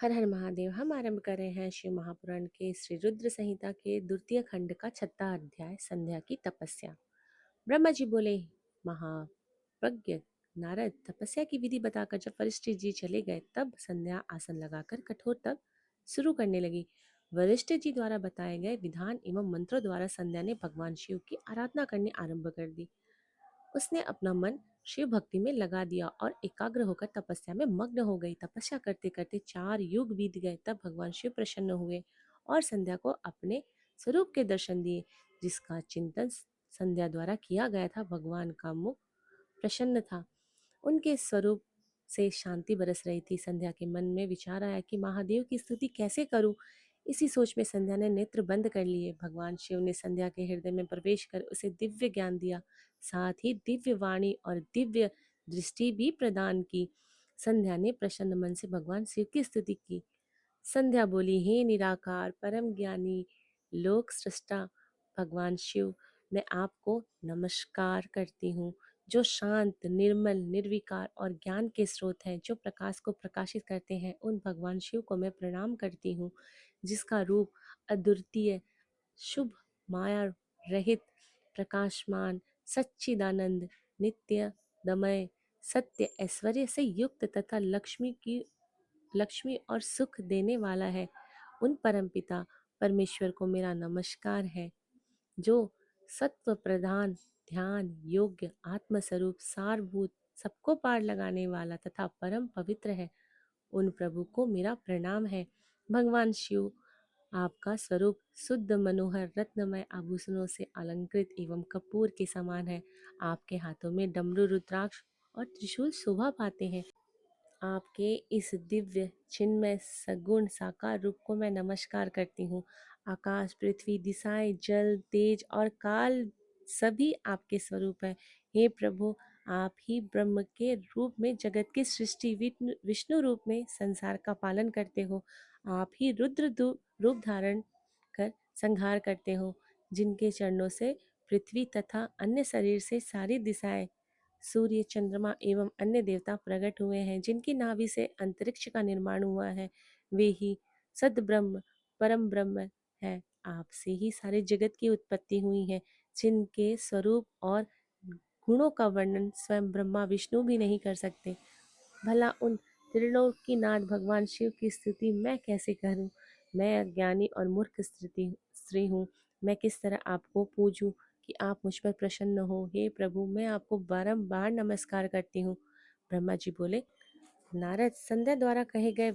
हर हर महादेव। हम आरंभ कर रहे हैं शिव महापुराण के श्री रुद्र संहिता के द्वितीय खंड का 6वां अध्याय, संध्या की तपस्या। ब्रह्मा जी बोले, महाप्रज्ञ नारद, तपस्या की विधि बताकर जब वशिष्ठ जी चले गए, तब संध्या आसन लगाकर कठोर तप शुरू करने लगी। वशिष्ठ जी द्वारा बताए गए विधान एवं मंत्रों द्वारा संध्या ने भगवान शिव की आराधना करनी आरंभ कर दी। उसने अपना मन शिव भक्ति में लगा दिया और एकाग्र होकर तपस्या में मग्न हो गई। तपस्या करते करते 4 युग बीत गए। तब भगवान शिव प्रसन्न हुए और संध्या को अपने स्वरूप के दर्शन दिए, जिसका चिंतन संध्या द्वारा किया गया था। भगवान का मुख प्रसन्न था, उनके स्वरूप से शांति बरस रही थी। संध्या के मन में विचार आया कि महादेव की स्तुति कैसे करूं। इसी सोच में संध्या ने नेत्र बंद कर लिए। भगवान शिव ने संध्या के हृदय में प्रवेश कर उसे दिव्य ज्ञान दिया, साथ ही दिव्य वाणी और दिव्य दृष्टि भी प्रदान की। संध्या ने प्रसन्न मन से भगवान शिव की स्तुति की। संध्या बोली, हे निराकार परम ज्ञानी लोक सृष्टा भगवान शिव, मैं आपको नमस्कार करती हूँ, जो शांत निर्मल निर्विकार और ज्ञान के स्रोत हैं, जो प्रकाश को प्रकाशित करते हैं। उन भगवान शिव को मैं प्रणाम करती हूँ, जिसका रूप अद्वितीय, शुभ, माया रहित, प्रकाशमान, सच्चिदानंद, नित्य दमय, सत्य ऐश्वर्य से युक्त तथा लक्ष्मी और सुख देने वाला है। उन परमपिता परमेश्वर को मेरा नमस्कार है, जो सत्व प्रधान, ध्यान योग्य, आत्मस्वरूप, सारभूत, सबको पार लगाने वाला तथा परम पवित्र है। उन प्रभु को मेरा प्रणाम है। भगवान शिव, आपका स्वरूप शुद्ध मनोहर रत्नमय आभूषणों से अलंकृत एवं कपूर के समान है। आपके हाथों में डमरू, रुद्राक्ष और त्रिशूल शोभा पाते हैं। आपके इस दिव्य चिन्मय सगुण साकार रूप को मैं नमस्कार करती हूँ। आकाश, पृथ्वी, दिशाएं, जल, तेज और काल सभी आपके स्वरूप है। हे प्रभु, आप ही ब्रह्म के रूप में जगत की सृष्टि, विष्णु रूप में संसार का पालन करते हो। आप ही रुद्र रूप धारण कर संहार करते हो, जिनके चरणों से पृथ्वी तथा अन्य शरीर से सारी दिशाएं, सूर्य, चंद्रमा एवं अन्य देवता प्रकट हुए हैं। जिनकी नाभि से अंतरिक्ष का निर्माण हुआ है, वे ही सद ब्रह्म परम ब्रह्म है। आपसे ही सारे जगत की उत्पत्ति हुई है, जिनके स्वरूप और गुणों का वर्णन स्वयं ब्रह्मा विष्णु भी नहीं कर सकते। भला उन त्रिलोकीनाथ भगवान शिव की स्तुति मैं कैसे करूं। मैं अज्ञानी और मूर्ख स्त्री हूँ। मैं किस तरह आपको पूजूं कि आप मुझ पर प्रसन्न हो। हे प्रभु, मैं आपको बारंबार नमस्कार करती हूँ। ब्रह्मा जी बोले, नारद, संध्या द्वारा कहे गए